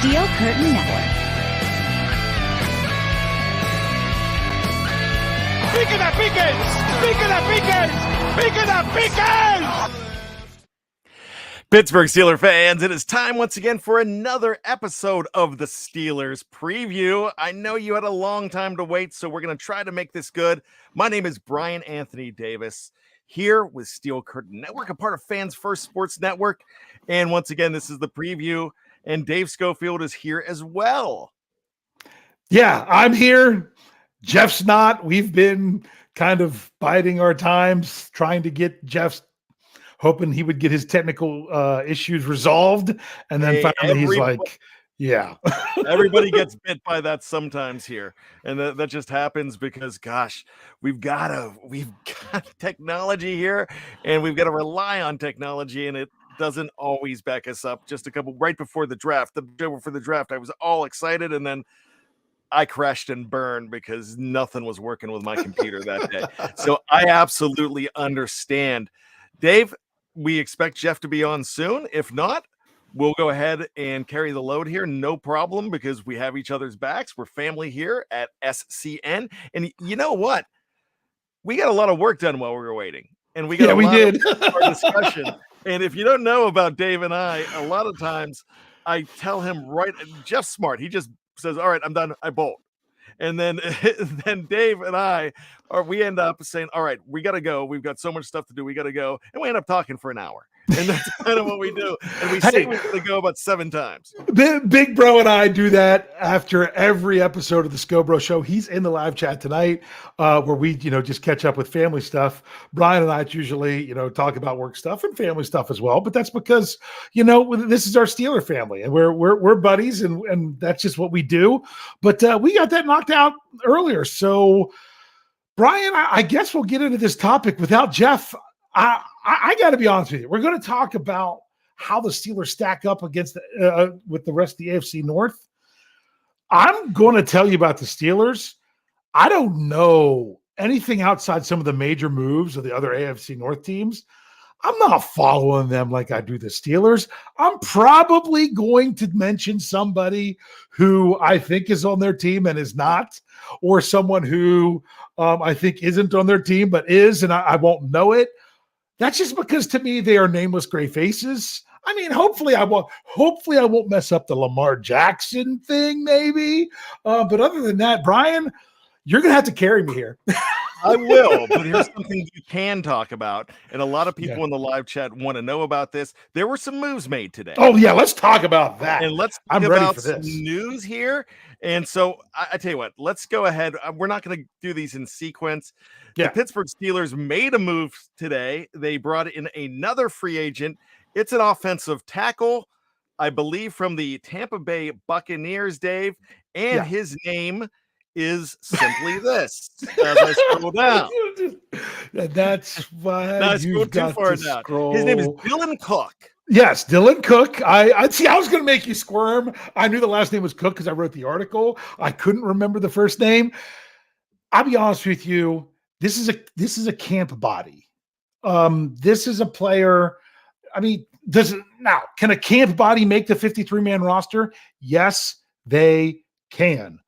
Steel Curtain Network. ¡Piquen a piques! ¡Piquen a piques! ¡Piquen a piques! Pittsburgh Steelers fans, it is time once again for another episode of the Steelers Preview. I know you had a long time to wait, so we're going to try to make this good. My name is Bryan Anthony Davis, here with Steel Curtain Network, a part of Fans First Sports Network. And once again, this is the preview, and Dave Schofield is here as well. Yeah, I'm here. Jeff's not. We've been kind of biding our times, trying to get Jeff's, hoping he would get his technical issues resolved. And then finally he's like, yeah. Everybody gets bit by that sometimes here. And that just happens because, gosh, we've got technology here, and we've got to rely on technology, and it doesn't always back us up. Just a couple right before the draft, I was all excited, and then I crashed and burned because nothing was working with my computer that day. So I absolutely understand. Dave, we expect Jeff to be on soon. If not, we'll go ahead and carry the load here. No problem, because we have each other's backs. We're family here at SCN. And you know what? We got a lot of work done while we were waiting. And we got of our discussion. And if you don't know about Dave and I, a lot of times I tell him Jeff's smart. He just says, all right, I'm done. I bolt. And then Dave and we end up saying, all right, we got to go. We've got so much stuff to do. We got to go. And we end up talking for an hour. And that's kind of what we do. And we say we're going to go about 7 times. Big Bro and I do that after every episode of the Scobro Show. He's in the live chat tonight where we, just catch up with family stuff. Bryan and I usually, talk about work stuff and family stuff as well. But that's because, this is our Steeler family, and we're buddies, and that's just what we do. But we got that knocked out earlier. So, Bryan, I guess we'll get into this topic without Jeff. I got to be honest with you. We're going to talk about how the Steelers stack up against with the rest of the AFC North. I'm going to tell you about the Steelers. I don't know anything outside some of the major moves of the other AFC North teams. I'm not following them like I do the Steelers. I'm probably going to mention somebody who I think is on their team and is not, or someone who I think isn't on their team but is, and I won't know it. That's just because, to me, they are nameless gray faces. I mean, hopefully I won't mess up the Lamar Jackson thing, maybe. But other than that, Bryan, you're going to have to carry me here. I will, but here's something you can talk about. And a lot of people in the live chat want to know about this. There were some moves made today. Oh, yeah, let's talk about that. And let's talk about some news here. And so I tell you what, let's go ahead. We're not going to do these in sequence. The Pittsburgh Steelers made a move today. They brought in another free agent. It's an offensive tackle, I believe, from the Tampa Bay Buccaneers, Dave. And his name is simply this. As I scroll down. That's why I scrolled too far down. His name is Dylan Cook. Yes, Dylan Cook. I see. I was going to make you squirm. I knew the last name was Cook because I wrote the article. I couldn't remember the first name. I'll be honest with you. This is a camp body. This is a player. I mean, can a camp body make the 53-man roster? Yes, they can.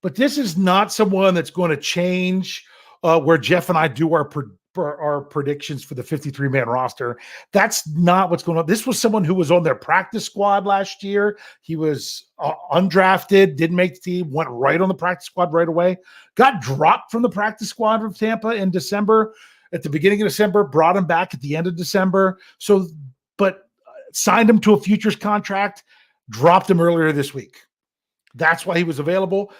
But this is not someone that's going to change where Jeff and I do our predictions for the 53-man roster. That's not what's going on. This was someone who was on their practice squad last year. He was undrafted, didn't make the team, went right on the practice squad right away, got dropped from the practice squad of Tampa in December, at the beginning of December, brought him back at the end of December. But signed him to a futures contract, dropped him earlier this week. That's why he was available.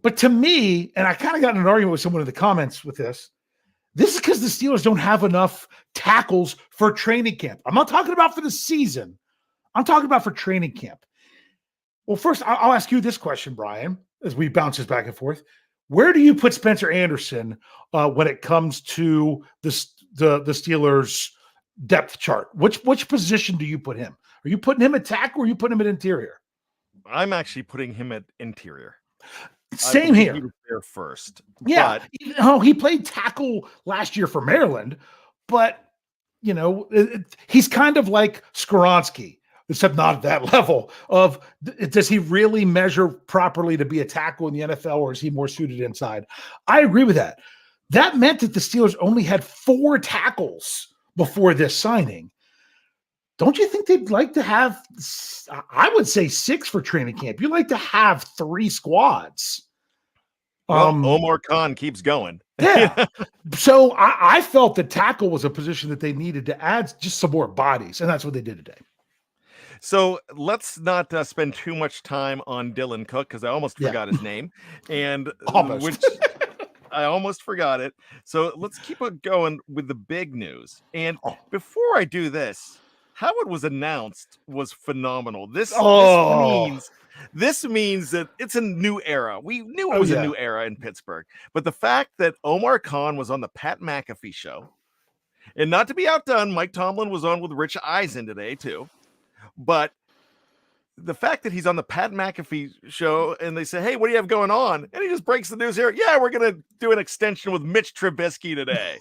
But to me, and I kind of got in an argument with someone in the comments with this is because the Steelers don't have enough tackles for training camp. I'm not talking about for the season. I'm talking about for training camp. Well, first, I'll ask you this question, Bryan, as we bounce this back and forth. Where do you put Spencer Anderson when it comes to the Steelers' depth chart? Which position do you put him? Are you putting him at tackle or are you putting him at interior? I'm actually putting him at interior. Same here. He was there first. Yeah. He played tackle last year for Maryland, but he's kind of like Skoronski. except not at that level of, does he really measure properly to be a tackle in the NFL, or is he more suited inside? I agree with that. That meant that the Steelers only had 4 tackles before this signing. Don't you think they'd like to have, I would say 6 for training camp? You'd like to have 3 squads. Well, Omar Khan keeps going. Yeah. So I felt that tackle was a position that they needed to add just some more bodies, and that's what they did today. So let's not spend too much time on Dylan Cook, because I almost forgot his name, and I almost forgot it. So let's keep it going with the big news. And before I do this, how it was announced was phenomenal. This means that it's a new era. We knew it was a new era in Pittsburgh, but the fact that Omar Khan was on the Pat McAfee show, and not to be outdone, Mike Tomlin was on with Rich Eisen today too. But the fact that he's on the Pat McAfee show and they say, hey, what do you have going on? And he just breaks the news here. Yeah, we're going to do an extension with Mitch Trubisky today.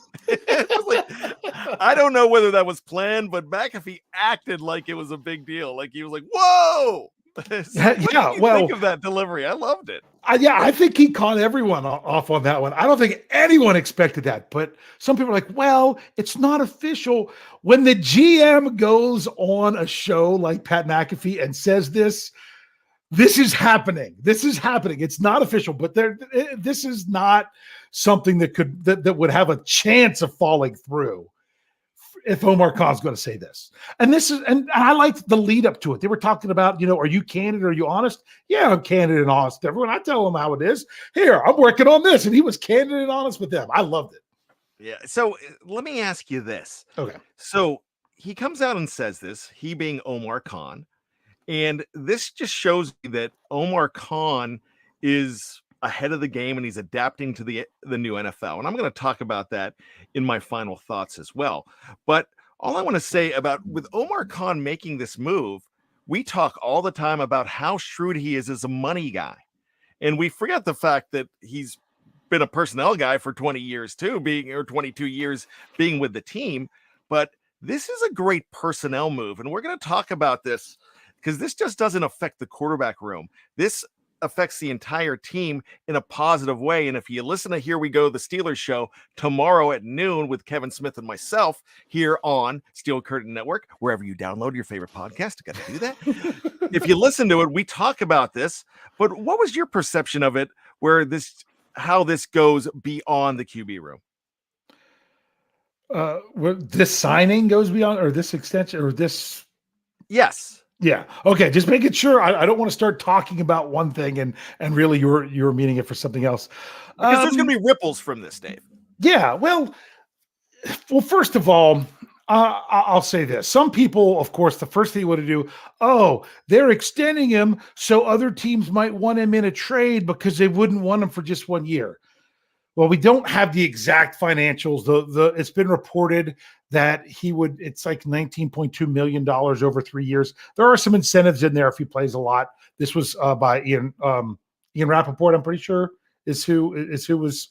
I don't know whether that was planned, but McAfee acted like it was a big deal. Like he was like, whoa. Think of that delivery. I loved it. I think he caught everyone off on that one. I don't think anyone expected that, but some people are like, well, it's not official. When the GM goes on a show like Pat McAfee and says this is happening. This is happening. It's not official, but this is not something that would have a chance of falling through if Omar Khan's going to say this. And I liked the lead up to it. They were talking about, are you candid? Are you honest? Yeah, I'm candid and honest. Everyone, I tell them how it is. Here, I'm working on this. And he was candid and honest with them. I loved it. Yeah. So let me ask you this. Okay. So he comes out and says this, he being Omar Khan. And this just shows me that Omar Khan is ahead of the game and he's adapting to the new NFL. And I'm going to talk about that in my final thoughts as well. But all I want to say about with Omar Khan making this move, we talk all the time about how shrewd he is as a money guy. And we forget the fact that he's been a personnel guy for 20 years too, 22 years being with the team. But this is a great personnel move. And we're going to talk about this because this just doesn't affect the quarterback room. This affects the entire team in a positive way. And if you listen to Here We Go, the Steelers show tomorrow at noon with Kevin Smith and myself here on Steel Curtain Network, wherever you download your favorite podcast, you got to do that. If you listen to it, we talk about this, but what was your perception of it, how this goes beyond the QB room? This signing goes beyond, or this extension, or this? Yes. Yeah. Okay. Just making sure. I don't want to start talking about one thing and really you're meaning it for something else. Because there's going to be ripples from this, Dave. Yeah. Well, first of all, I'll say this. Some people, of course, the first thing you want to do, they're extending him so other teams might want him in a trade because they wouldn't want him for just 1 year. Well, we don't have the exact financials. It's been reported that it's like $19.2 million over 3 years. There are some incentives in there if he plays a lot. This was by Ian Rappaport, I'm pretty sure, is who was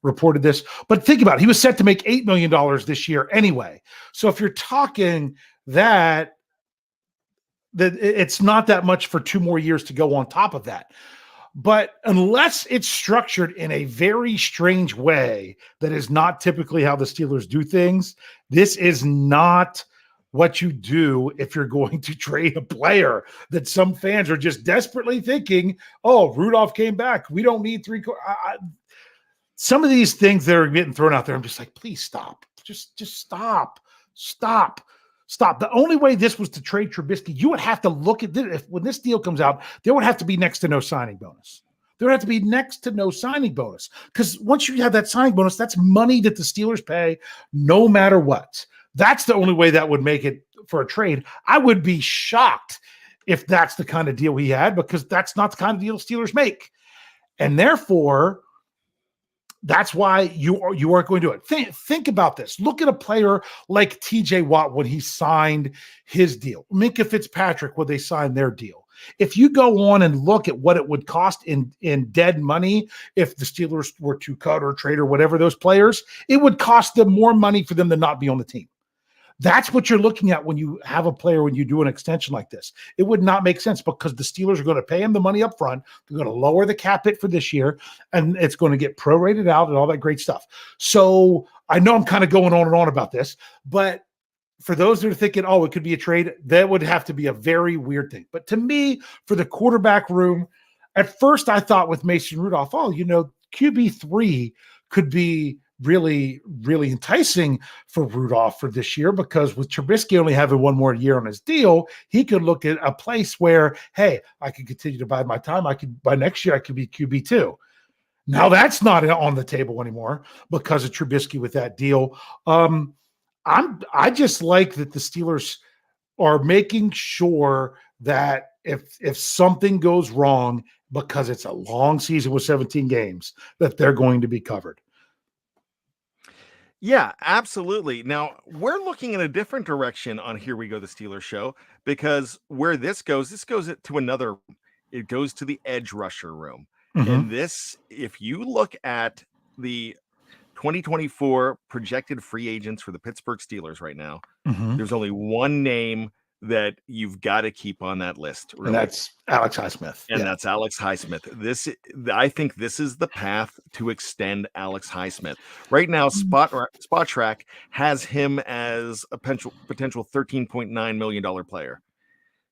reported this. But think about it. He was set to make $8 million this year anyway. So if you're talking that it's not that much for 2 more years to go on top of that. But unless it's structured in a very strange way that is not typically how the Steelers do things, this is not what you do if you're going to trade a player that some fans are just desperately thinking, Rudolph came back. We don't need 3. Some of these things that are getting thrown out there, I'm just like, please stop. Just stop. Stop. The only way this was to trade Trubisky, you would have to look at this. When this deal comes out, there would have to be next to no signing bonus. There would have to be next to no signing bonus. Because once you have that signing bonus, that's money that the Steelers pay no matter what. That's the only way that would make it for a trade. I would be shocked if that's the kind of deal he had, because that's not the kind of deal Steelers make. And therefore, that's why you aren't going to do it. Think about this. Look at a player like TJ Watt when he signed his deal. Minkah Fitzpatrick when they signed their deal. If you go on and look at what it would cost in dead money if the Steelers were to cut or trade or whatever those players, it would cost them more money for them to not be on the team. That's what you're looking at when you have a player, when you do an extension like this. It would not make sense because the Steelers are going to pay him the money up front. They're going to lower the cap hit for this year, and it's going to get prorated out and all that great stuff. So I know I'm kind of going on and on about this, but for those that are thinking, oh, it could be a trade, that would have to be a very weird thing. But to me, for the quarterback room, at first I thought with Mason Rudolph, oh, QB3 could be really, really enticing for Rudolph for this year, because with Trubisky only having one more year on his deal, he could look at a place where, hey, I could continue to bide my time. By next year, I could be QB2. Now that's not on the table anymore because of Trubisky with that deal. I just like that the Steelers are making sure that if something goes wrong, because it's a long season with 17 games, that they're going to be covered. Yeah, absolutely. Now, we're looking in a different direction on Here We Go, the Steelers show, because where this goes to another, it goes to the edge rusher room. Mm-hmm. And this, if you look at the 2024 projected free agents for the Pittsburgh Steelers right now, Mm-hmm. there's only one name that you've got to keep on that list. Really. And that's Alex Highsmith. And that's Alex Highsmith. I think this is the path to extend Alex Highsmith. Right now, Spot Track has him as a potential $13.9 million player.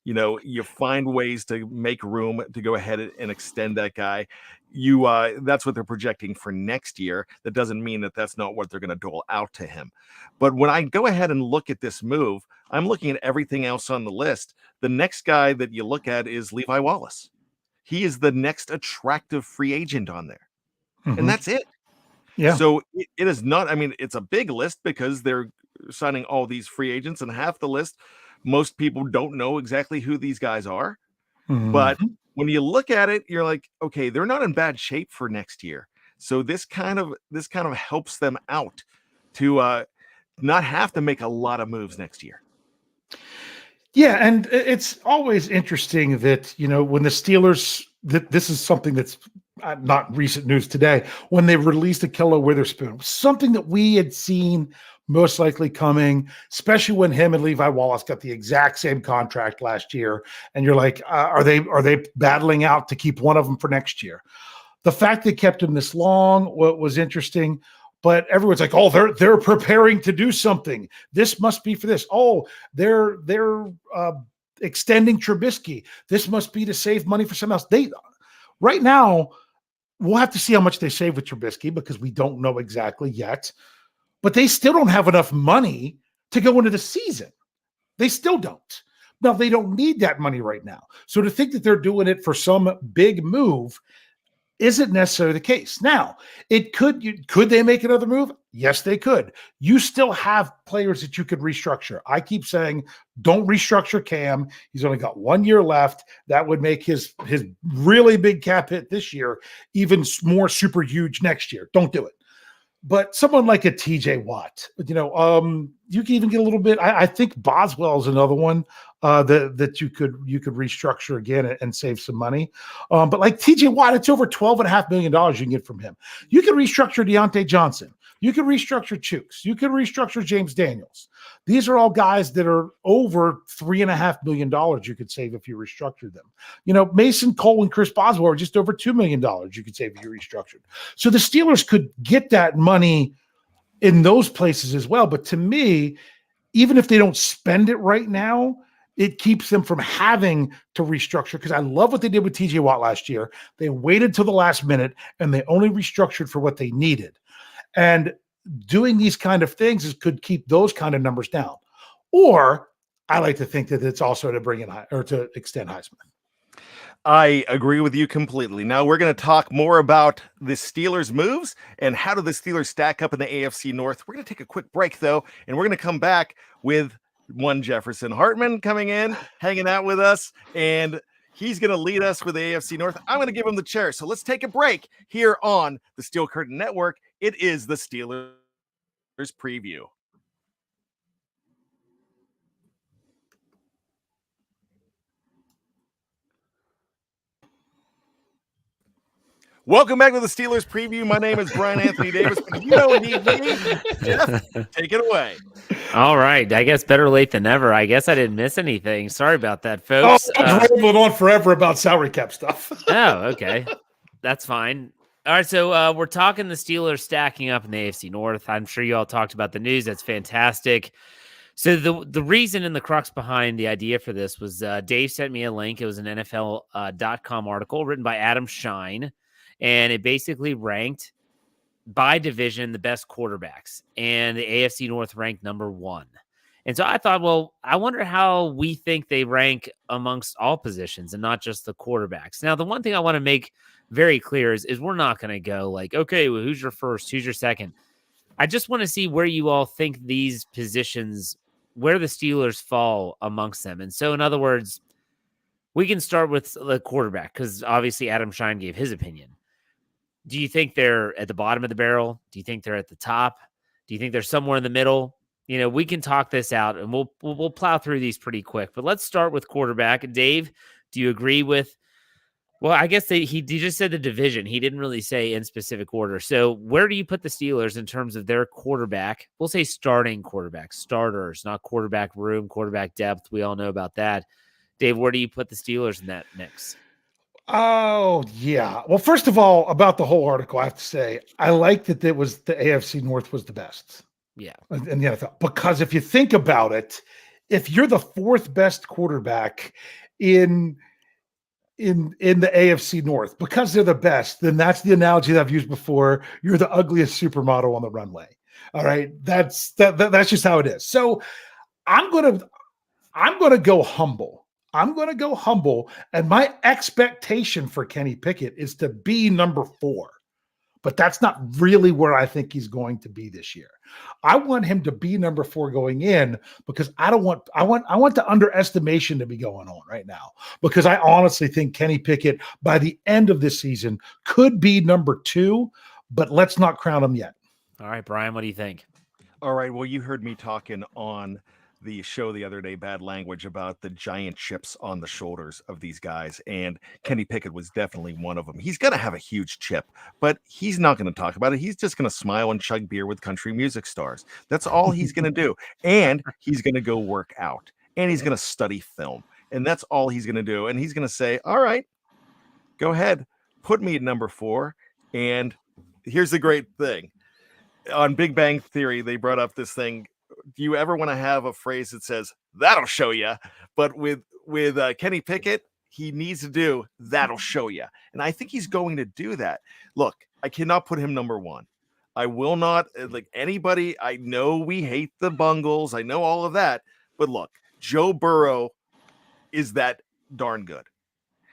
You find ways to make room to go ahead and extend that guy. That's what they're projecting for next year. That doesn't mean that that's not what they're going to dole out to him. But when I go ahead and look at this move, I'm looking at everything else on the list. The next guy that you look at is Levi Wallace. He is the next attractive free agent on there. Mm-hmm. And that's it. Yeah. So it is not, it's a big list because they're signing all these free agents, and half the list, most people don't know exactly who these guys are. Mm-hmm. But when you look at it, you're like, okay, they're not in bad shape for next year. So this kind of helps them out to not have to make a lot of moves next year. Yeah, and it's always interesting that, when the Steelers, this is something that's not recent news today, when they released Ahkello Witherspoon, something that we had seen most likely coming, especially when him and Levi Wallace got the exact same contract last year. And you're like, are they battling out to keep one of them for next year? The fact they kept him this long was interesting. But everyone's like, oh, they're preparing to do something. This must be for this. Oh, they're extending Trubisky. This must be to save money for someone else. Right now, we'll have to see how much they save with Trubisky because we don't know exactly yet. But they still don't have enough money to go into the season. They still don't. Now, they don't need that money right now. So to think that they're doing it for some big move isn't necessarily the case. Now, could they make another move? Yes, they could. You still have players that you could restructure. I keep saying, don't restructure Cam. He's only got 1 year left. That would make his really big cap hit this year even more super huge next year. Don't do it. But someone like a TJ Watt, you can even get a little bit. I think Boswell is another one that you could restructure again and save some money. But like TJ Watt, it's over $12.5 million you can get from him. You can restructure Deontay Johnson. You can restructure Chooks. You can restructure James Daniels. These are all guys that are over $3.5 million you could save if you restructured them. Mason Cole and Chris Boswell are just over $2 million you could save if you restructured. So the Steelers could get that money in those places as well. But to me, even if they don't spend it right now, it keeps them from having to restructure, because I love what they did with TJ Watt last year. They waited till the last minute and they only restructured for what they needed. And doing these kind of things could keep those kind of numbers down. Or I like to think that it's also to bring in or to extend Highsmith. I agree with you completely. Now we're going to talk more about the Steelers' moves and how do the Steelers stack up in the AFC North. We're going to take a quick break, though, and we're going to come back with one Jefferson Hartman coming in, hanging out with us, and he's going to lead us with the AFC North. I'm going to give him the chair. So let's take a break here on the Steel Curtain Network. It is the Steelers preview. Welcome back to the Steelers preview. My name is Bryan Anthony Davis, but you don't need me. Jeff, take it away. All right. I guess better late than never. I guess I didn't miss anything. Sorry about that, Oh, folks. I was rambling on forever about salary cap stuff. Oh, okay. That's fine. All right, so we're talking the Steelers stacking up in the AFC North. I'm sure you all talked about the news. That's fantastic. So the reason and the crux behind the idea for this was Dave sent me a link. It was an NFL.com article written by Adam Shine, and it basically ranked by division the best quarterbacks, and the AFC North ranked number 1. And so I thought, well, I wonder how we think they rank amongst all positions and not just the quarterbacks. Now, the one thing I want to make very clear is we're not going to go like, okay, well, who's your first? Who's your second? I just want to see where you all think these positions, where the Steelers fall amongst them. And so, in other words, we can start with the quarterback because obviously Adam Shine gave his opinion. Do you think they're at the bottom of the barrel? Do you think they're at the top? Do you think they're somewhere in the middle? You know, we can talk this out and we'll plow through these pretty quick. But let's start with quarterback. Dave, do you agree with? Well, I guess he just said the division. He didn't really say in specific order. So where do you put the Steelers in terms of their quarterback? We'll say starting quarterback, starters, not quarterback room, quarterback depth. We all know about that. Dave, where do you put the Steelers in that mix? Oh, yeah. Well, first of all, about the whole article, I have to say, I like that it was the AFC North was the best. Yeah. And the NFL, because if you think about it, if you're the 4th best quarterback in the AFC North, because they're the best, then that's the analogy that I've used before. You're the ugliest supermodel on the runway. All right. That's just how it is. So I'm gonna go humble. I'm going to go humble. And my expectation for Kenny Pickett is to be number 4. But that's not really where I think he's going to be this year. I want him to be number 4 going in because I want the underestimation to be going on right now, because I honestly think Kenny Pickett by the end of this season could be number 2, but let's not crown him yet. All right, Brian, what do you think? All right. Well, you heard me talking on the show the other day, Bad Language, about the giant chips on the shoulders of these guys. And Kenny Pickett was definitely one of them. He's going to have a huge chip, but he's not going to talk about it. He's just going to smile and chug beer with country music stars. That's all he's going to do. And he's going to go work out and he's going to study film. And that's all he's going to do. And he's going to say, all right, go ahead, put me at number 4. And here's the great thing. On Big Bang Theory, they brought up this thing. Do you ever want to have a phrase that says, that'll show you? But with Kenny Pickett, he needs to do, that'll show you. And I think he's going to do that. Look, I cannot put him number 1. I will not, like anybody. I know we hate the Bungles. I know all of that. But look, Joe Burrow is that darn good.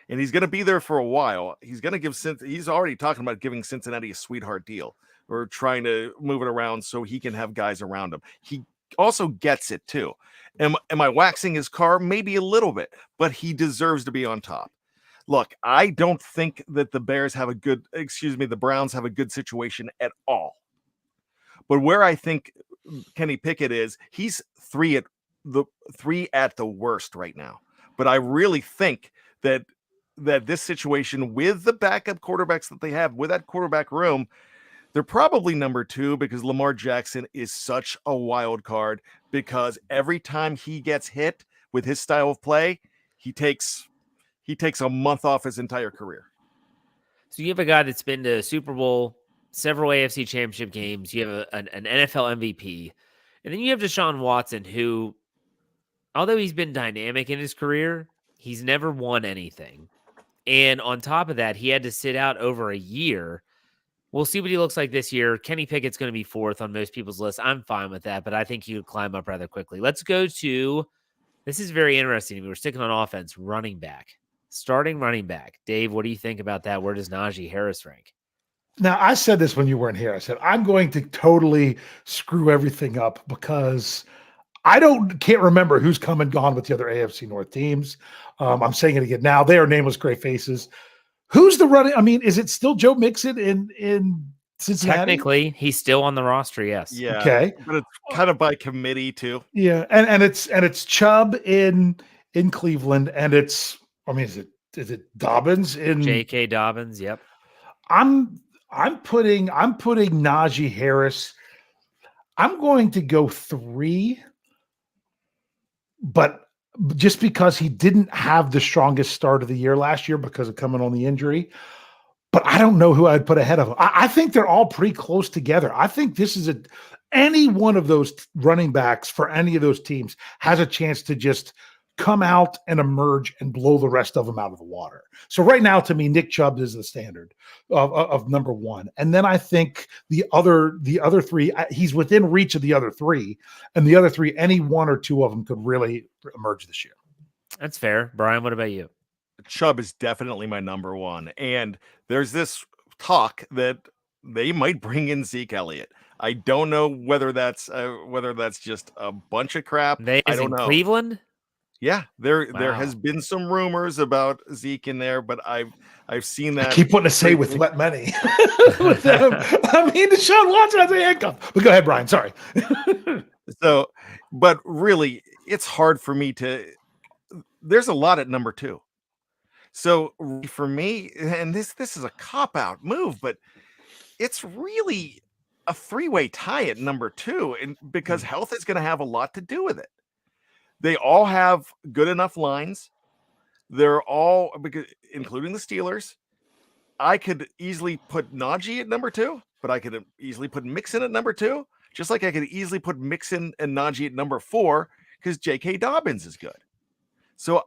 And he's going to be there for a while. He's going to give, he's already talking about giving Cincinnati a sweetheart deal, or trying to move it around so he can have guys around him. He also gets it too. Am I waxing his car? Maybe a little bit, but he deserves to be on top. Look, I don't think that the Browns have a good situation at all. But where I think Kenny Pickett is, he's 3 at the worst right now. But I really think that this situation with the backup quarterbacks that they have, with that quarterback room, they're probably number 2 because Lamar Jackson is such a wild card, because every time he gets hit with his style of play, he takes a month off his entire career. So you have a guy that's been to Super Bowl, several AFC championship games. You have an NFL MVP. And then you have Deshaun Watson, who, although he's been dynamic in his career, he's never won anything. And on top of that, he had to sit out over a year. We'll see what he looks like this year. Kenny Pickett's going to be 4th on most people's list. I'm fine with that, but I think he would climb up rather quickly. Let's go to, this is very interesting to me. We're sticking on offense, running back. Starting running back. Dave, what do you think about that? Where does Najee Harris rank? Now, I said this when you weren't here. I said, I'm going to totally screw everything up because I can't remember who's come and gone with the other AFC North teams. I'm saying it again now. They are nameless gray faces. Who's the running? I mean, is it still Joe Mixon in Cincinnati? Technically, he's still on the roster. Yes. Yeah. Okay. But it's kind of by committee too. Yeah, and it's Chubb in Cleveland, and it's, I mean, is it Dobbins in J.K. Dobbins? Yep. I'm putting Najee Harris. I'm going to go 3, but just because he didn't have the strongest start of the year last year because of coming on the injury. But I don't know who I'd put ahead of him. I think they're all pretty close together. I think this is any one of those running backs for any of those teams has a chance to just come out and emerge and blow the rest of them out of the water. So right now, to me, Nick Chubb is the standard of number 1. And then I think the other 3, he's within reach of the other 3. And the other 3, any 1 or 2 of them could really emerge this year. That's fair. Brian, what about you? Chubb is definitely my number 1. And there's this talk that they might bring in Zeke Elliott. I don't know whether that's just a bunch of crap. They I don't know. Cleveland? Yeah, there Wow. has been some rumors about Zeke in there, but I've seen that. I keep wanting to say with what many. With them. I mean, Deshaun Watson has a handcuff. But go ahead, Brian. Sorry. So, but really, it's hard for me to. There's a lot at number 2. So for me, and this is a cop-out move, but it's really a 3-way tie at number 2, and because health is going to have a lot to do with it. They all have good enough lines. They're all, including the Steelers. I could easily put Najee at number 2, but I could easily put Mixon at number 2, just like I could easily put Mixon and Najee at number 4 because J.K. Dobbins is good. So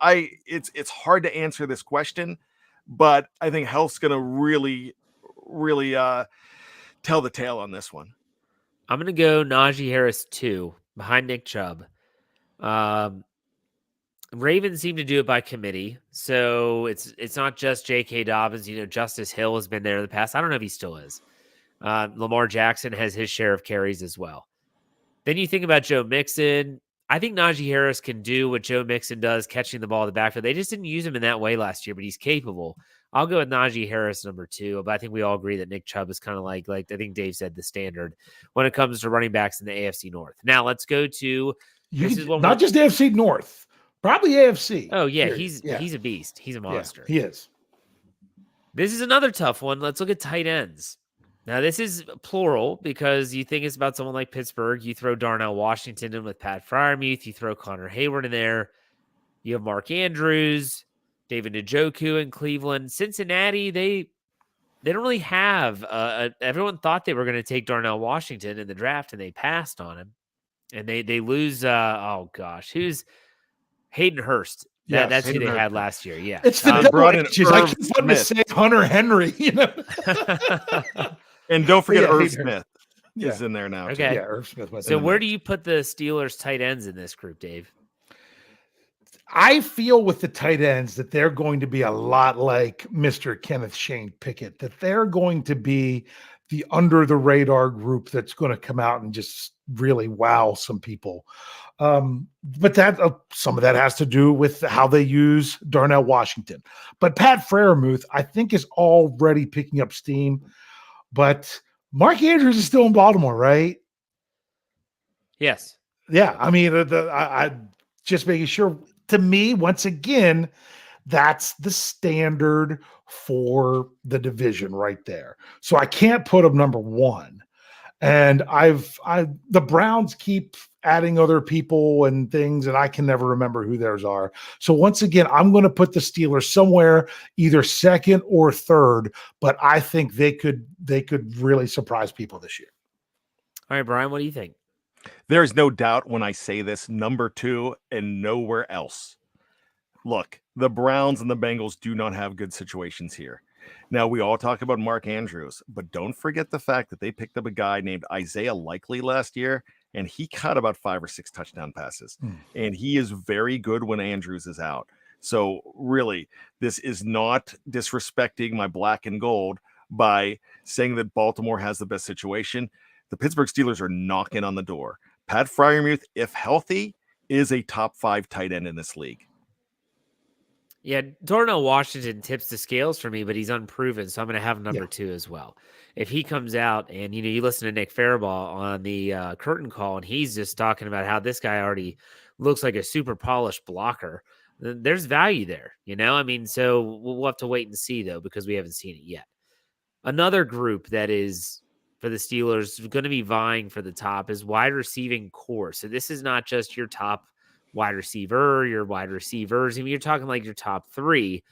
it's hard to answer this question, but I think health's going to really tell the tale on this one. I'm going to go Najee Harris 2 behind Nick Chubb. Ravens seem to do it by committee, so it's not just J.K. Dobbins. Justice Hill has been there in the past. I don't know if he still is. Lamar Jackson has his share of carries as well. Then you think about Joe Mixon. I think Najee Harris can do what Joe Mixon does, catching the ball in the backfield. They just didn't use him in that way last year, but he's capable. I'll go with Najee Harris number 2, but I think we all agree that Nick Chubb is kind of like I think Dave said, the standard when it comes to running backs in the AFC North. Now let's go to not just AFC North, probably AFC. Oh yeah, he's a beast. He's a monster. Yeah, he is. This is another tough one. Let's look at tight ends. Now, this is plural because you think it's about someone like Pittsburgh. You throw Darnell Washington in with Pat Freiermuth. You throw Connor Hayward in there. You have Mark Andrews, David Njoku in Cleveland. Cincinnati, they don't really have everyone thought they were going to take Darnell Washington in the draft, and they passed on him. And they lose, who's Hayden Hurst? Yes, that's Hayden who they Hurst. had last year. Yeah. It's the brought in I Irv keep wanting to say Hunter Henry, And don't forget Yeah, Irv Hayden Smith Yeah. is in there now. Okay. Yeah, Irv Smith. So where do you put the Steelers tight ends in this group, Dave? I feel with the tight ends that they're going to be a lot like Mr. Kenneth Shane Pickett, that they're going to be the under the radar group that's going to come out and just really wow some people. But that some of that has to do with how they use Darnell Washington. But Pat Freiermuth, I think, is already picking up steam. But Mark Andrews is still in Baltimore, right? Yes. Yeah. I mean, I just making sure. To me, once again, that's the standard for the division right there. So I can't put them number 1. And the Browns keep adding other people and things, and I can never remember who theirs are. So once again, I'm going to put the Steelers somewhere either 2nd or 3rd, but I think they could really surprise people this year. All right, Brian, what do you think? There's no doubt when I say this, number 2 and nowhere else. Look, the Browns and the Bengals do not have good situations here. Now, we all talk about Mark Andrews, but don't forget the fact that they picked up a guy named Isaiah Likely last year, and he caught about 5 or 6 touchdown passes. And he is very good when Andrews is out. So really, this is not disrespecting my black and gold by saying that Baltimore has the best situation. The Pittsburgh Steelers are knocking on the door. Pat Freiermuth, if healthy, is a top 5 tight end in this league. Yeah, Darnell Washington tips the scales for me, but he's unproven, so I'm going to have number 2 as well. If he comes out and, you listen to Nick Faribault on the curtain call, and he's just talking about how this guy already looks like a super polished blocker, there's value there, I mean, so we'll have to wait and see, though, because we haven't seen it yet. Another group that is for the Steelers going to be vying for the top is wide receiving core. So this is not just your top wide receiver, your wide receivers. I mean, you're talking like your top 3.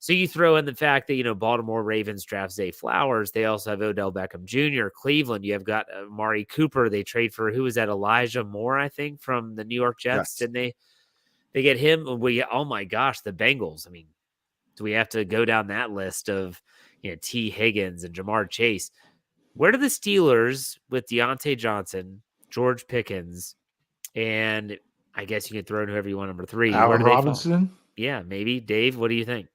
So you throw in the fact that, Baltimore Ravens draft Zay Flowers. They also have Odell Beckham Jr. Cleveland, you have got Amari Cooper. They trade for, who was that? Elijah Moore, I think, from the New York Jets. Yes. Didn't they get him? Oh my gosh, the Bengals. I mean, do we have to go down that list of, T. Higgins and Jamar Chase? Where do the Steelers with Deontay Johnson, George Pickens, and I guess you can throw in whoever you want, number 3. Allen where do they fall? Robinson? Yeah, maybe. Dave, what do you think?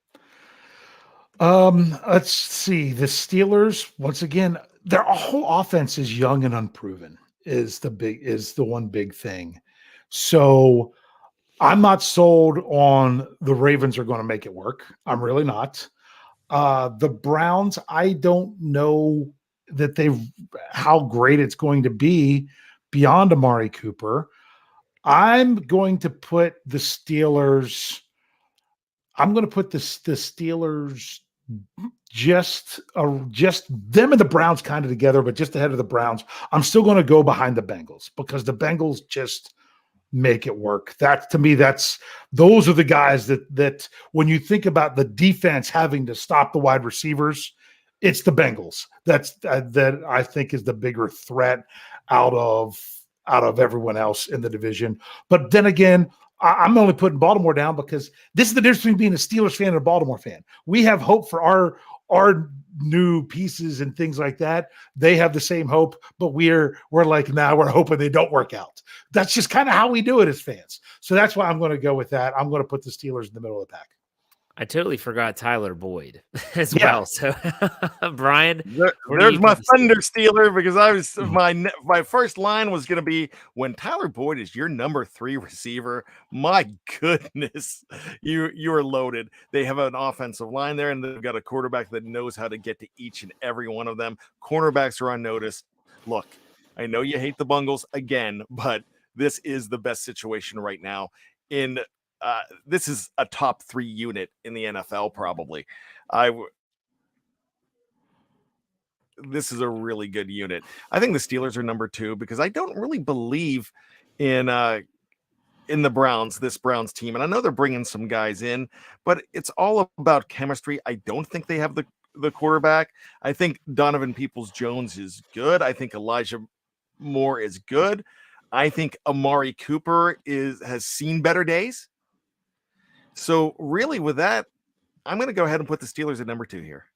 Let's see. The Steelers, once again, their whole offense is young and unproven is the one big thing. So I'm not sold on the Ravens are going to make it work. I'm really not. The Browns, I don't know that how great it's going to be beyond Amari Cooper. I'm going to put the Steelers. I'm going to put the Steelers just them and the Browns kind of together, but just ahead of the Browns. I'm still going to go behind the Bengals because the Bengals just make it work. That to me, those are the guys that when you think about the defense having to stop the wide receivers, it's the Bengals. That I think is the bigger threat out of everyone else in the division. But then again, I'm only putting Baltimore down because this is the difference between being a Steelers fan and a Baltimore fan. We have hope for our new pieces and things like that. They have the same hope, but we're like, nah, we're hoping they don't work out. That's just kind of how we do it as fans. So that's why I'm going to go with that. I'm going to put the Steelers in the middle of the pack. I totally forgot Tyler Boyd as well. So, Brian, there's my Thunder Steeler because I was my first line was going to be when Tyler Boyd is your number 3 receiver. My goodness, you are loaded. They have an offensive line there, and they've got a quarterback that knows how to get to each and every one of them. Cornerbacks are on notice. Look, I know you hate the Bungles again, but this is the best situation right now in. This is a top 3 unit in the NFL, probably. This is a really good unit. I think the Steelers are number 2 because I don't really believe in the Browns, this Browns team. And I know they're bringing some guys in, but it's all about chemistry. I don't think they have the quarterback. I think Donovan Peoples-Jones is good. I think Elijah Moore is good. I think Amari Cooper has seen better days. So really with that, I'm going to go ahead and put the Steelers at number 2 here.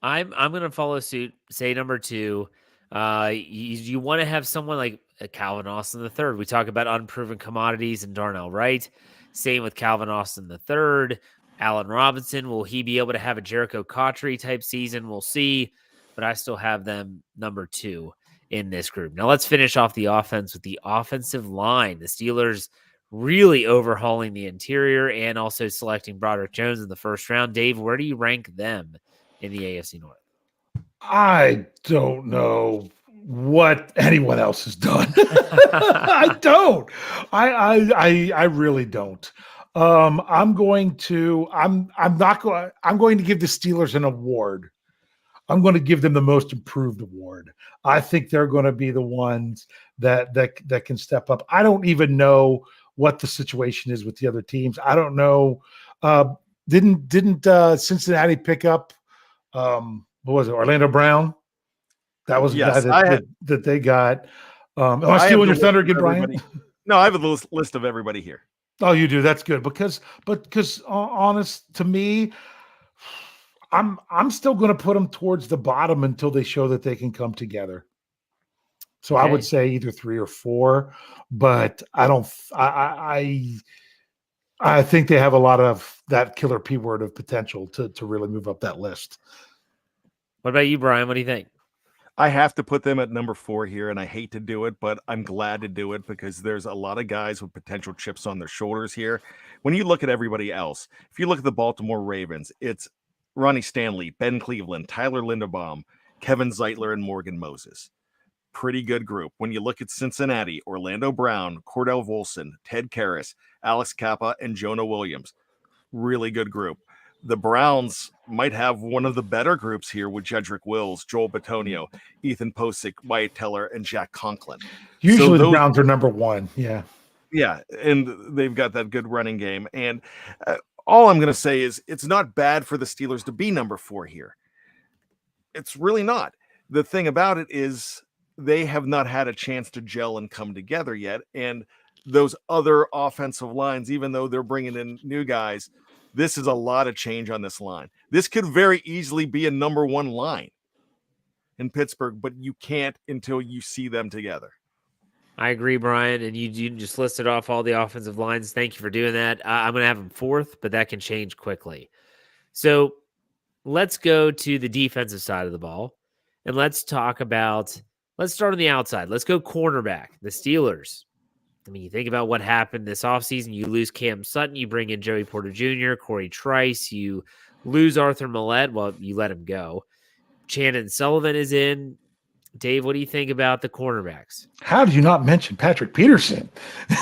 I'm going to follow suit, say number 2. You want to have someone like Calvin Austin III. We talk about unproven commodities and Darnell Wright. Same with Calvin Austin III. Allen Robinson, will he be able to have a Jericho Cotchery type season? We'll see, but I still have them number 2 in this group. Now let's finish off the offense with the offensive line. The Steelers really overhauling the interior and also selecting Broderick Jones in the first round. Dave, where do you rank them in the AFC North? I don't know what anyone else has done. I don't. I really don't. I'm going to give the Steelers an award. I'm going to give them the most improved award. I think they're going to be the ones that can step up. I don't even know what the situation is with the other teams. I don't know. Didn't Cincinnati pick up what was it? Orlando Brown? That was the guy that they got. Am I stealing your thunder again, Brian? No, I have a list of everybody here. Oh, you do. That's good because honest to me, I'm still going to put them towards the bottom until they show that they can come together. So okay. I would say either 3 or 4, but I don't. I think they have a lot of that killer P word of potential to really move up that list. What about you, Brian? What do you think? I have to put them at number 4 here, and I hate to do it, but I'm glad to do it because there's a lot of guys with potential chips on their shoulders here. When you look at everybody else, if you look at the Baltimore Ravens, it's Ronnie Stanley, Ben Cleveland, Tyler Linderbaum, Kevin Zeitler, and Morgan Moses. Pretty good group. When you look at Cincinnati, Orlando Brown, Cordell Volson, Ted Karras, Alex Kappa, and Jonah Williams. Really good group. the Browns might have one of the better groups here with Jedrick Wills, Joel Bitonio, Ethan Posick, Wyatt Teller, and Jack Conklin. Usually the Browns are number one. Yeah. Yeah, and they've got that good running game. And all I'm going to say is it's not bad for the Steelers to be number 4 here. It's really not. The thing about it is they have not had a chance to gel and come together yet. And those other offensive lines, even though they're bringing in new guys, this is a lot of change on this line. This could very easily be a number 1 line in Pittsburgh, but you can't until you see them together. I agree, Brian, and you just listed off all the offensive lines. Thank you for doing that. I'm going to have them 4th, but that can change quickly. So let's go to the defensive side of the ball, and let's start on the outside. Let's go cornerback, the Steelers. I mean, you think about what happened this offseason. You lose Cam Sutton. You bring in Joey Porter Jr., Corey Trice. You lose Arthur Millette. Well, you let him go. Shannon Sullivan is in. Dave, what do you think about the cornerbacks? How did you not mention Patrick Peterson?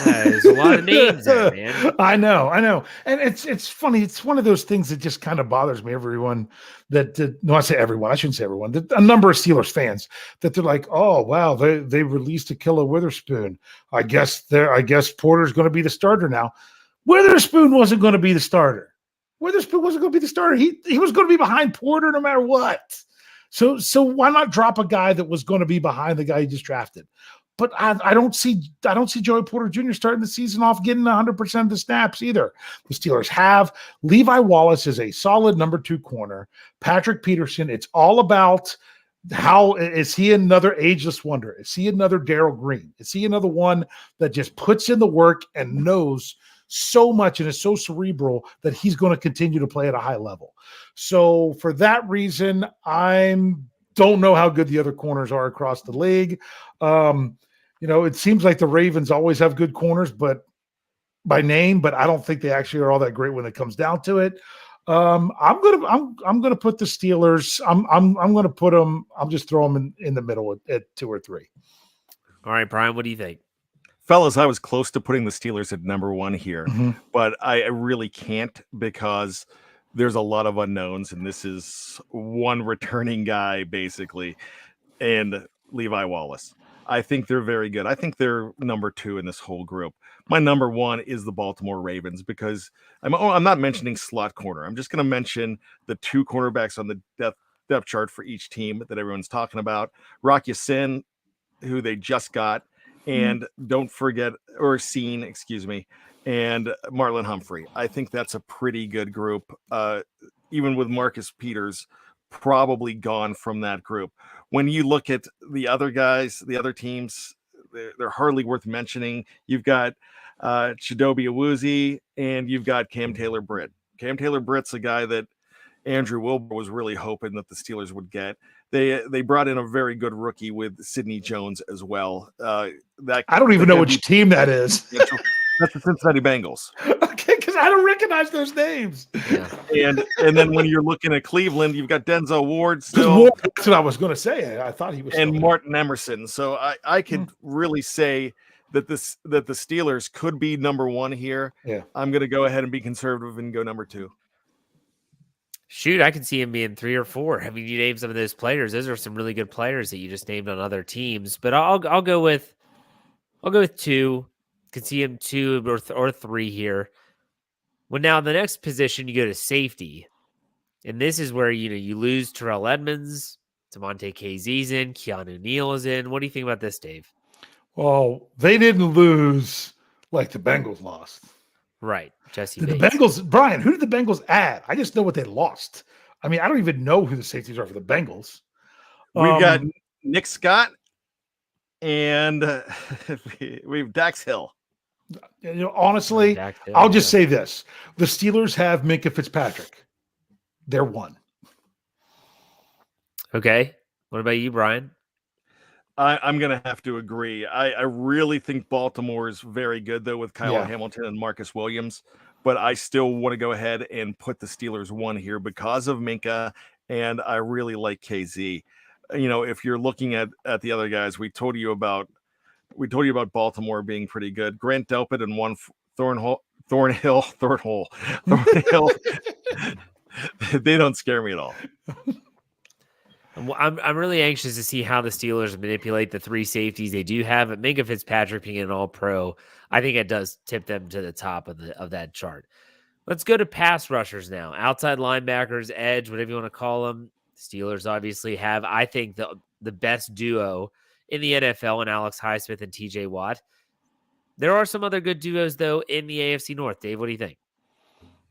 There's a lot of names there, man. I know. And it's funny. It's one of those things that just kind of bothers me. Everyone I say everyone. I shouldn't say everyone. A number of Steelers fans that they're like, oh, wow, they released Akilla Witherspoon. I guess Porter's going to be the starter now. Witherspoon wasn't going to be the starter. He was going to be behind Porter no matter what. So why not drop a guy that was going to be behind the guy you just drafted? But I don't see Joey Porter Jr. starting the season off getting 100% of the snaps either. The Steelers have Levi Wallace is a solid number 2 corner. Patrick Peterson, it's all about how is he another ageless wonder? Is he another Darrell Green? Is he another one that just puts in the work and knows so much and is so cerebral that he's going to continue to play at a high level? So for that reason, I don't know how good the other corners are across the league. It seems like the Ravens always have good corners, but by name, but I don't think they actually are all that great when it comes down to it. I'm gonna put the Steelers. I'm gonna put them. I'll just throw them in the middle at 2 or 3. All right, Brian, what do you think? Fellas, I was close to putting the Steelers at number 1 here, but I really can't because there's a lot of unknowns, and this is one returning guy, basically, and Levi Wallace. I think they're very good. I think they're number 2 in this whole group. My number 1 is the Baltimore Ravens because I'm not mentioning slot corner. I'm just going to mention the 2 cornerbacks on the depth chart for each team that everyone's talking about. Rock Ya-Sin, who they just got, and don't forget, or Scene, excuse me, and Marlon Humphrey. I think that's a pretty good group, even with Marcus Peters probably gone from that group. When you look at the other guys, the other teams, they're hardly worth mentioning. You've got Chidobe Awuzie, and you've got Cam Taylor-Britt. Cam Taylor-Britt's a guy that Andrew Wilbur was really hoping that the Steelers would get. They brought in a very good rookie with Sidney Jones as well. I don't even know which team that is. That's the Cincinnati Bengals. Okay, because I don't recognize those names. Yeah. And then when you're looking at Cleveland, you've got Denzel Ward still. That's what I was going to say. I thought he was. And Martin Emerson. So I could really say that the Steelers could be number 1 here. Yeah. I'm going to go ahead and be conservative and go number 2. Shoot, I could see him being 3 or 4. I mean, you named some of those players. Those are some really good players that you just named on other teams. But I'll go with 2. Could see him 2 or 3 here. Well, now the next position you go to safety, and this is where you lose Terrell Edmonds, Demonte Kazee in, Keanu Neal is in. What do you think about this, Dave? Well, they didn't lose like the Bengals lost. Right, Jesse. The Bengals, Brian. Who did the Bengals add? I just know what they lost. I mean, I don't even know who the safeties are for the Bengals. We've got Nick Scott, and we've Dax Hill. Honestly, I'll just say this. The Steelers have Minkah Fitzpatrick. They're 1. Okay. What about you, Brian? I'm going to have to agree. I really think Baltimore is very good, though, with Kyle Hamilton and Marcus Williams. But I still want to go ahead and put the Steelers 1 here because of Minkah, and I really like KZ. If you're looking at the other guys, we told you about Baltimore being pretty good. Grant Delpit and Thornhill They don't scare me at all. I'm really anxious to see how the Steelers manipulate the three safeties they do have. But Minka Fitzpatrick being an All-Pro, I think it does tip them to the top of that chart. Let's go to pass rushers now. Outside linebackers, edge, whatever you want to call them. Steelers obviously have, I think, the best duo in the NFL in Alex Highsmith and TJ Watt. There are some other good duos, though, in the AFC North. Dave, what do you think?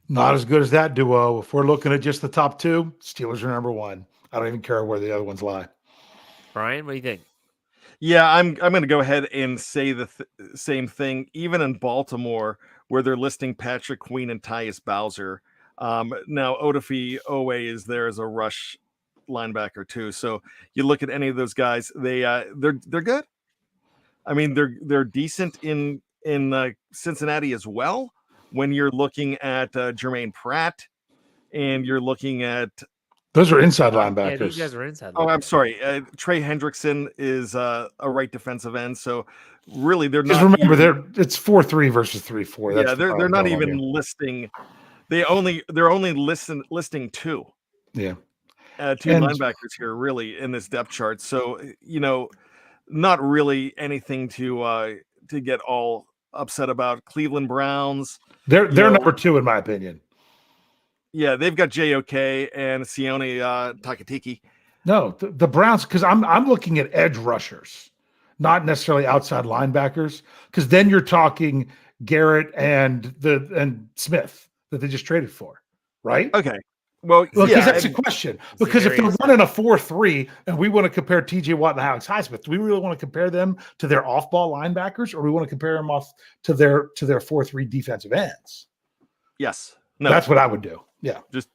Not as good as that duo. If we're looking at just the top two, Steelers are number one. I don't even care where the other ones lie. Brian, what do you think? Yeah, I'm going to go ahead and say the same thing. Even in Baltimore, where they're listing Patrick Queen and Tyus Bowser. Now Odafe Owe is there as a rush linebacker too. So you look at any of those guys, they're good. I mean, they're decent in Cincinnati as well. When you're looking at Jermaine Pratt, and you're looking at those are inside linebackers. Yeah, these guys are inside. Oh, I'm sorry. Trey Hendrickson is a right defensive end. So really, they're just not. Remember, it's 4-3 versus 3-4. Yeah, they're not even listing. They're only listing two. Yeah, two linebackers here really in this depth chart. So not really anything to get all upset about. Cleveland Browns. They're number two in my opinion. Yeah, they've got JOK and Sione Takatiki. No, the Browns, because I'm looking at edge rushers, not necessarily outside linebackers, because then you're talking Garrett and Smith that they just traded for, right? Okay. Well, because that's the question. Because if they're running a 4-3 and we want to compare TJ Watt and Alex Highsmith, do we really want to compare them to their off-ball linebackers, or we want to compare them off to their 4-3 defensive ends? Yes. No. That's what I would do. Yeah. Just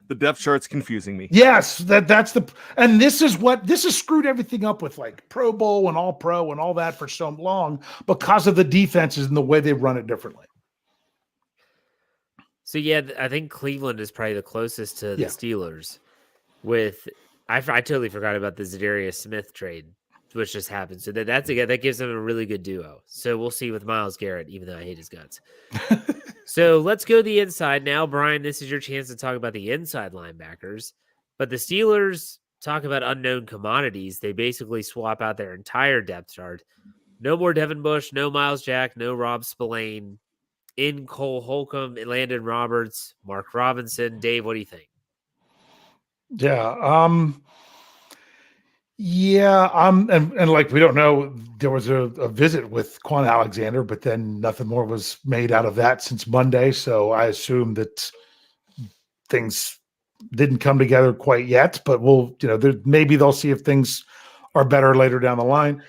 the depth chart's confusing me. Yes, that's and this has screwed everything up with like Pro Bowl and All Pro and all that for so long because of the defenses and the way they run it differently. So yeah, I think Cleveland is probably the closest to the Steelers. I totally forgot about the Zadarius Smith trade, which just happened. So that gives them a really good duo. So we'll see with Myles Garrett, even though I hate his guts. So let's go to the inside now. Brian, this is your chance to talk about the inside linebackers. But the Steelers talk about unknown commodities. They basically swap out their entire depth chart. No more Devin Bush, no Miles Jack, no Rob Spillane. In Cole Holcomb, Landon Roberts, Mark Robinson. Dave, what do you think? Yeah. And like, we don't know, there was a visit with Quan Alexander, but then nothing more was made out of that since Monday. So I assume that things didn't come together quite yet, but maybe they'll see if things are better later down the line.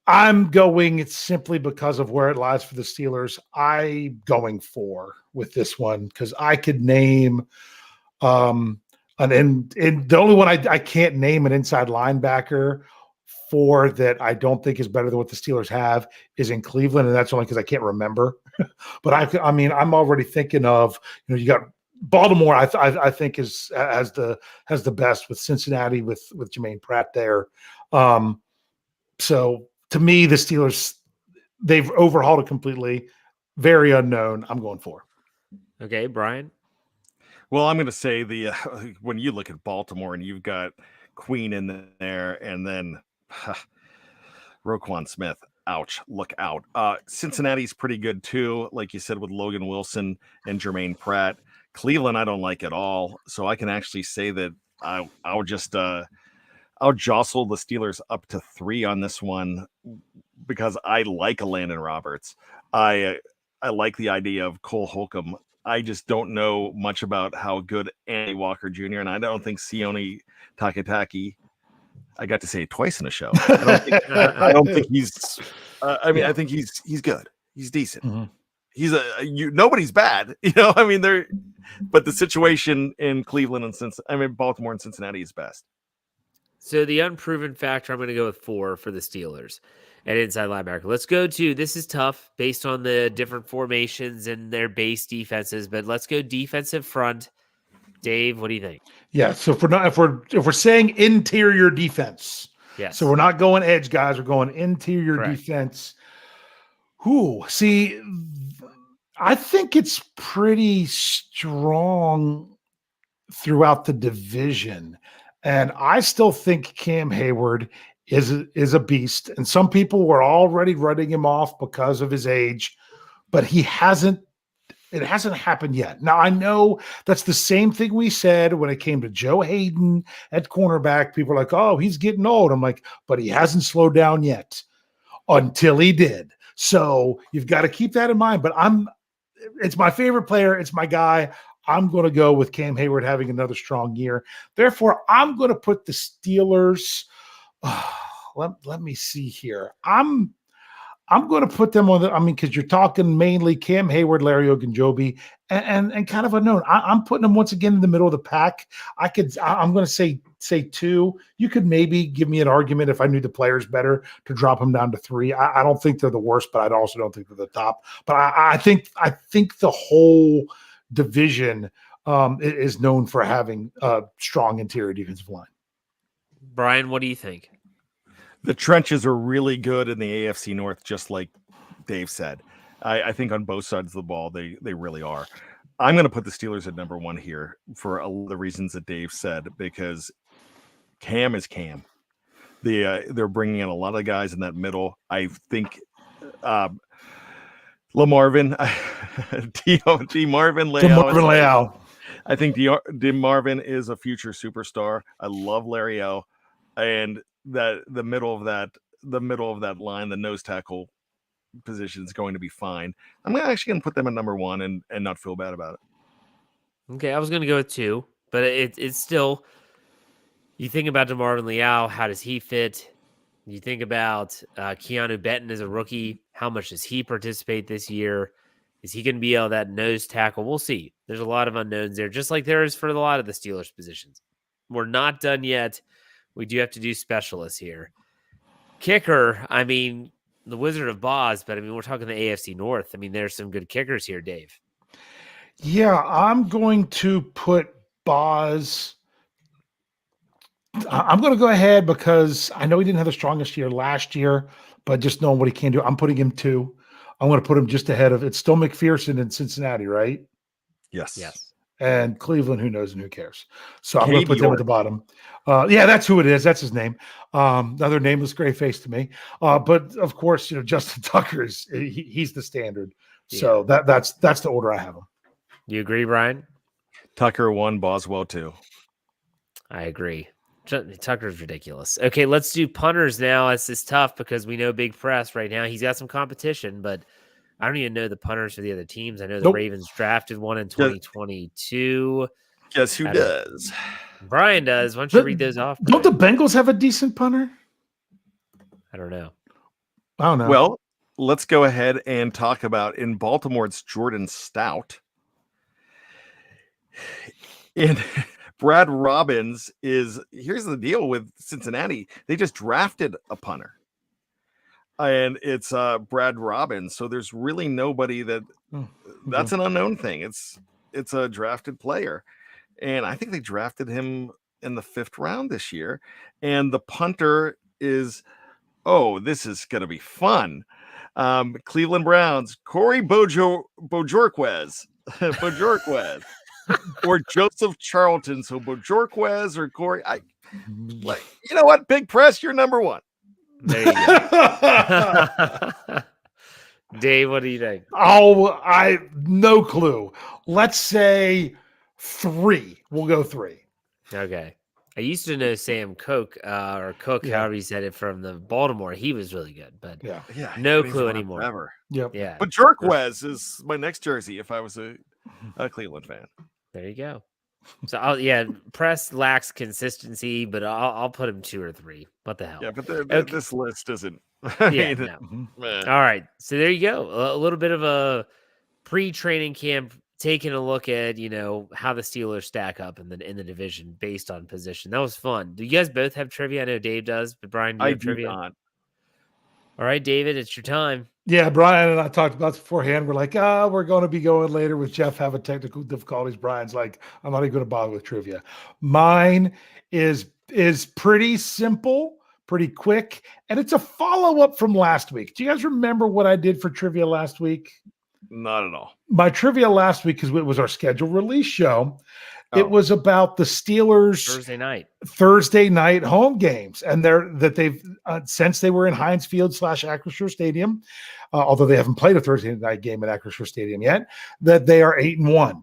I'm going, it's simply because of where it lies for the Steelers. I'm going 4 with this one because I could name and the only one I can't name an inside linebacker for that I don't think is better than what the Steelers have is in Cleveland, and that's only because I can't remember. But I mean, I'm already thinking of you got Baltimore. I think has the best with Cincinnati with Jermaine Pratt there. So to me, the Steelers, they've overhauled it completely. Very unknown. I'm going 4. Okay, Brian. Well, I'm going to say when you look at Baltimore and you've got Queen in there and then Roquan Smith, ouch, look out. Cincinnati's pretty good too, like you said, with Logan Wilson and Jermaine Pratt. Cleveland, I don't like at all. So I can actually say that I'll jostle the Steelers up to 3 on this one because I like a Landon Roberts. I like the idea of Cole Holcomb. I just don't know much about how good Andy Walker Jr. and I don't think Sione Takataki. I got to say it twice in a show. I don't think he's. I think he's good. He's decent. Mm-hmm. He's nobody's bad. I mean but the situation in Cleveland and Baltimore and Cincinnati is best. So the unproven factor, I'm going to go with 4 for the Steelers at inside linebacker. Let's go to, this is tough based on the different formations and their base defenses, but let's go defensive front. Dave, what do you think? Yeah. So if we're saying interior defense, yes. So we're not going edge guys, we're going interior defense. See, I think it's pretty strong throughout the division. And I still think Cam Hayward is a beast. And some people were already writing him off because of his age, but it hasn't happened yet. Now, I know that's the same thing we said when it came to Joe Hayden at cornerback. People are like, oh, he's getting old. I'm like, but he hasn't slowed down yet until he did. So you've got to keep that in mind. But it's my favorite player. It's my guy. I'm going to go with Cam Hayward having another strong year. Therefore, I'm going to put the Steelers. Let me see here. I'm going to put them on because you're talking mainly Cam Hayward, Larry Ogunjobi, and kind of unknown. I'm putting them once again in the middle of the pack. I'm going to say 2. You could maybe give me an argument if I knew the players better to drop them down to 3. I don't think they're the worst, but I also don't think they're the top. But I think the whole division is known for having a strong interior defensive line. Brian, what do you think? The trenches are really good in the AFC North, just like Dave said. I think on both sides of the ball, they really are. I'm going to put the Steelers at number 1 here for the reasons that Dave said, because Cam is Cam. They're bringing in a lot of guys in that middle. I think DeMarvin Leal. I think DeMarvin is a future superstar. I love Larry O, and that the middle of that line, the nose tackle position is going to be fine. I'm actually going to put them at number 1 and not feel bad about it. Okay, I was going to go with 2, but it's still. You think about DeMarvin Leal, how does he fit? You think about Keanu Benton as a rookie. How much does he participate this year? Is he going to be able that nose tackle? We'll see. There's a lot of unknowns there, just like there is for a lot of the Steelers positions. We're not done yet. We do have to do specialists here. Kicker, the Wizard of Boz, but we're talking the AFC North. There's some good kickers here, Dave. Yeah, I'm going to put Boz. I'm going to go ahead because I know he didn't have the strongest year last year, but just knowing what he can do, I'm putting him 2. I'm going to put him just ahead of it's still McPherson in Cincinnati, right? Yes. And Cleveland, who knows and who cares? So I'm going to put them at the bottom. Yeah, that's who it is. That's his name. Another nameless gray face to me. But of course, Justin Tucker he's the standard. So that's the order I have him. You agree, Brian? Tucker 1, Boswell 2. I agree. Tucker's ridiculous. Okay, let's do punters now. It's tough because we know Big Press right now. He's got some competition, but I don't even know the punters for the other teams. I know the Ravens drafted one in 2022. Guess who does? Brian does. Why don't you read those off? Don't the Bengals have a decent punter? I don't know. I don't know. Well, let's go ahead and talk about in Baltimore, it's Jordan Stout. And Brad Robbins here's the deal with Cincinnati. They just drafted a punter. And it's Brad Robbins. So there's really nobody that's an unknown thing. It's a drafted player. And I think they drafted him in the 5th round this year. And the punter is, this is going to be fun. Cleveland Browns, Corey Bojorquez. Or Joseph Charlton. So Bojorquez or Corey. You know what? Big Press, you're number 1. There you go. Dave, what do you think? No clue. Let's say 3. We'll go 3. Okay. I used to know Sam Cook, however you said it, from the Baltimore. He was really good, but no clue anymore. Forever. Yep. Yeah. But Jerquez is my next jersey if I was a Cleveland fan. There you go. So Press lacks consistency, but I'll put him 2 or 3. What the hell? Yeah, but this list isn't. All right. So there you go. A little bit of a pre-training camp, taking a look at how the Steelers stack up in the division based on position. That was fun. Do you guys both have trivia? I know Dave does, but Brian, do you have trivia? Not. All right, David, it's your time. Yeah, Brian and I talked about this beforehand. We're like, we're going to be going later with Jeff having technical difficulties. Brian's like, I'm not even going to bother with trivia. Mine is pretty simple, pretty quick, and it's a follow-up from last week. Do you guys remember what I did for trivia last week? Not at all. My trivia last week, because it was our scheduled release show, Oh. it was about the Steelers Thursday night home games, and they've since they were in Heinz Field / Acrisure Stadium, although they haven't played a Thursday night game at Acrisure Stadium yet, that they are 8-1.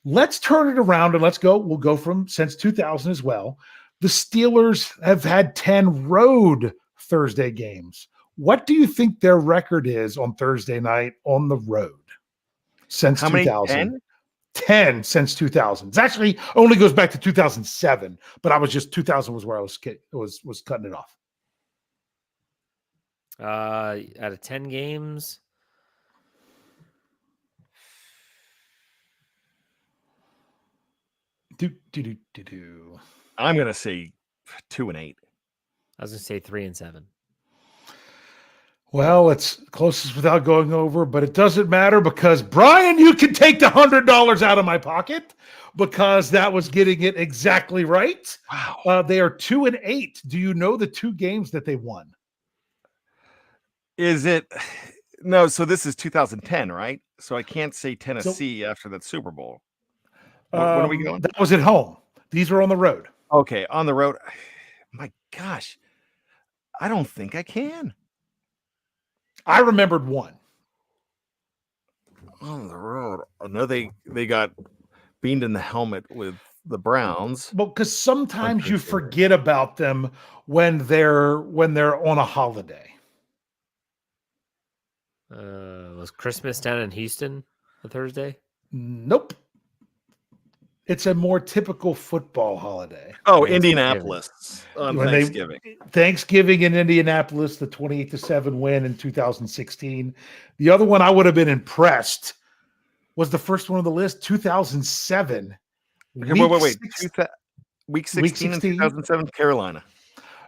Let's turn it around and let's go. We'll go from since 2000 as well. The Steelers have had 10 road Thursday games. What do you think their record is on Thursday night on the road since 2000? 10? 10 since 2000. It actually only goes back to 2007, but 2000 was where I was cutting it off. Out of 10 games, I'm gonna say 2-8. I was gonna say 3-7. Well, it's closest without going over, but it doesn't matter because Bryan, you can take the $100 out of my pocket because that was getting it exactly right. Wow. They are 2-8. Do you know the 2 games that they won? Is it? No. So this is 2010, right? So I can't say Tennessee after that Super Bowl. When are we going? That was at home. These were on the road. Okay, on the road. My gosh, I don't think I can. I remembered one. On the road. Oh, no, they got beamed in the helmet with the Browns. Well, because sometimes you forget about them when they're on a holiday. Was Christmas down in Houston a Thursday? Nope. It's a more typical football holiday. Oh, Indianapolis on Thanksgiving. Thanksgiving in Indianapolis, the 28-7 win in 2016. The other one I would have been impressed was the first one on the list, 2007. Wait. Week 16 in 2007, Carolina.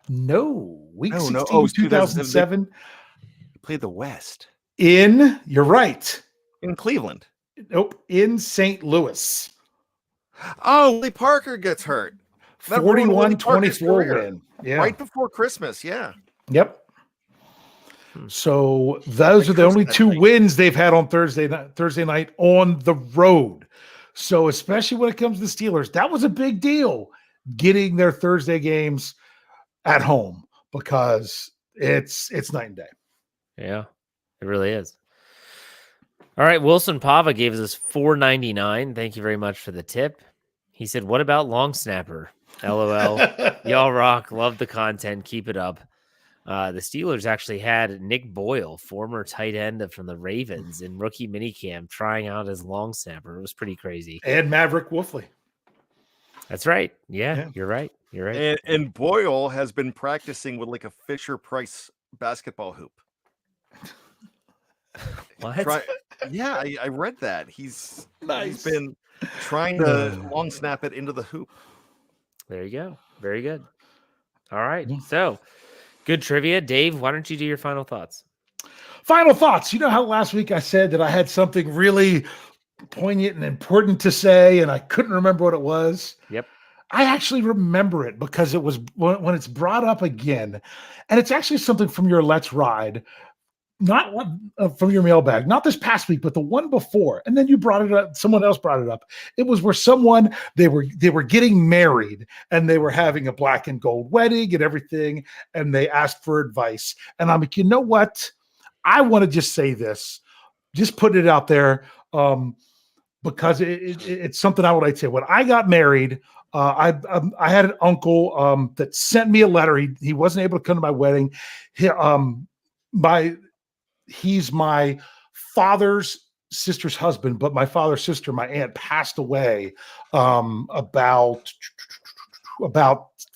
No. Week 16, 2007. Played the West. You're right. In Cleveland. Nope. In St. Louis. Oh, Willie Parker gets hurt. 41-24 win. Yeah. Right before Christmas. Yeah. Yep. So those are the only 2 wins they've had on Thursday night on the road. So especially when it comes to the Steelers, that was a big deal getting their Thursday games at home because it's night and day. Yeah, it really is. All right, Wilson Pava gave us $4.99. Thank you very much for the tip. He said, "What about long snapper?" LOL. Y'all rock. Love the content. Keep it up. The Steelers actually had Nick Boyle, former tight end from the Ravens, in rookie minicamp trying out as long snapper. It was pretty crazy. And Maverick Wolfley. That's right. Yeah, you're right. You're right. And Boyle has been practicing with like a Fisher Price basketball hoop. What? Yeah, I read that. He's been trying to long snap it into the hoop. There you go. Very good. All right. So good trivia. Dave, why don't you do your final thoughts? Final thoughts. You know how last week I said that I had something really poignant and important to say, and I couldn't remember what it was? Yep. I actually remember it because it was when it's brought up again, and it's actually something from your Let's Ride. Not one from your mailbag, not this past week, but the one before. And then you brought it up. Someone else brought it up. It was where they were getting married and they were having a black and gold wedding and everything. And they asked for advice. And I'm like, you know what? I want to just say this, just put it out there because it's something I would like to say. When I got married, I had an uncle that sent me a letter. He wasn't able to come to my wedding. He's my father's sister's husband, but my father's sister, my aunt, passed away about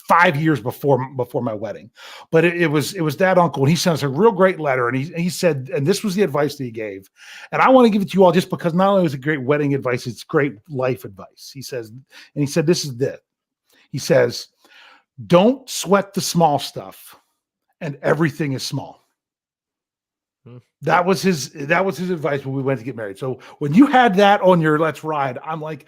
5 years before my wedding. But it was that uncle, and he sent us a real great letter, and he said, and this was the advice that he gave, and I want to give it to you all just because not only was it great wedding advice, it's great life advice. He said, this is it. He says, don't sweat the small stuff, and everything is small. That was his advice when we went to get married. So when you had that on your Let's Ride, I'm like,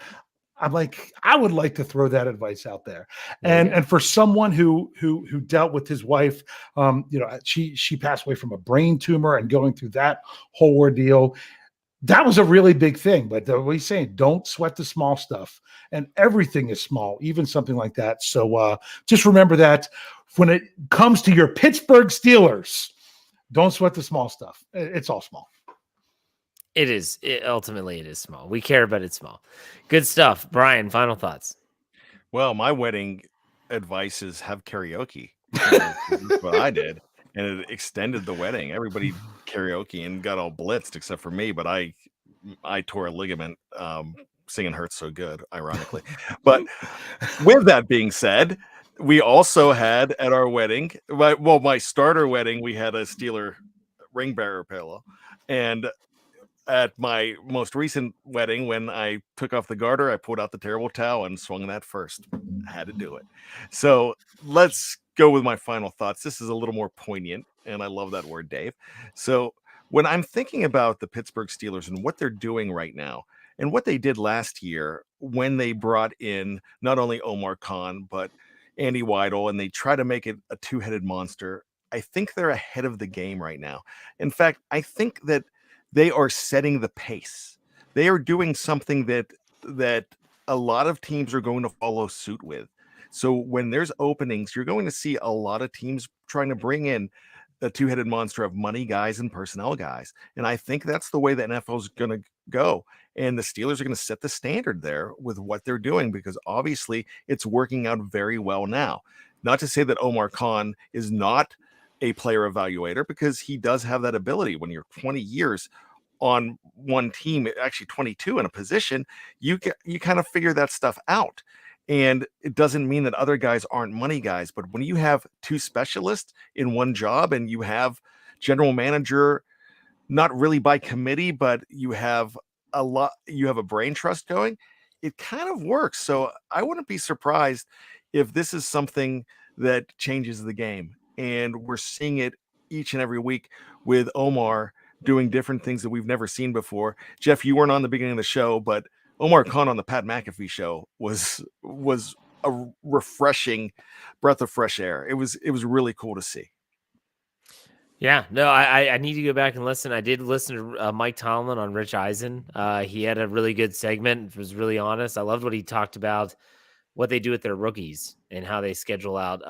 I would like to throw that advice out there. And for someone who dealt with his wife, she passed away from a brain tumor and going through that whole ordeal. that was a really big thing. But what he's saying, don't sweat the small stuff, and everything is small, even something like that. So just remember that when it comes to your Pittsburgh Steelers, don't sweat the small stuff. It's all small. It is. Ultimately, it is small. We care, but it's small. Good stuff. Bryan, final thoughts. Well, my wedding advice is have karaoke. That's what I did. And it extended the wedding. Everybody karaoke and got all blitzed except for me, but I tore a ligament. Singing hurts so good, ironically. But with that being said, we also had at our wedding, my starter wedding, we had a Steeler ring bearer pillow. And at my most recent wedding, when I took off the garter, I pulled out the terrible towel and swung that first. I had to do it. So let's go with my final thoughts. This is a little more poignant, and I love that word, Dave. So when I'm thinking about the Pittsburgh Steelers and what they're doing right now, and what they did last year when they brought in not only Omar Khan, but Andy Weidel, and they try to make it a two-headed monster, I think they're ahead of the game right now. In fact, I think that they are setting the pace. They are doing something that a lot of teams are going to follow suit with. So when there's openings, you're going to see a lot of teams trying to bring in a two-headed monster of money guys and personnel guys. And I think that's the way the NFL is going to go. And the Steelers are going to set the standard there with what they're doing, because obviously it's working out very well now. Not to say that Omar Khan is not a player evaluator, because he does have that ability. When you're 20 years on one team, actually 22 in a position, you kind of figure that stuff out. And it doesn't mean that other guys aren't money guys, but when you have two specialists in one job and you have general manager, not really by committee, but you have a brain trust going, it kind of works. So I wouldn't be surprised if this is something that changes the game. And we're seeing it each and every week with Omar doing different things that we've never seen before. Jeff, you weren't on the beginning of the show, but Omar Khan on the Pat McAfee show was a refreshing breath of fresh air. It was really cool to see. Yeah, no, I need to go back and listen. I did listen to Mike Tomlin on Rich Eisen. He had a really good segment. It was really honest. I loved what he talked about, what they do with their rookies and how they schedule out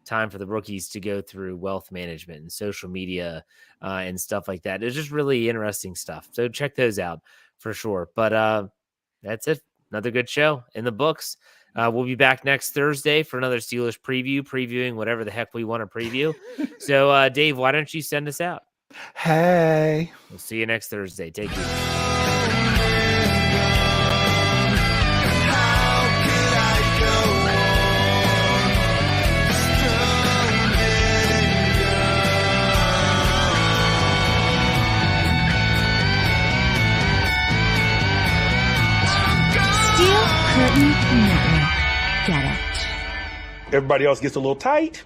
time for the rookies to go through wealth management and social media and stuff like that. It's just really interesting stuff. So check those out for sure. But that's it. Another good show in the books. We'll be back next Thursday for another Steelers previewing whatever the heck we want to preview. So, Dave, why don't you send us out? Hey. We'll see you next Thursday. Take care. Network. Get it. Everybody else gets a little tight.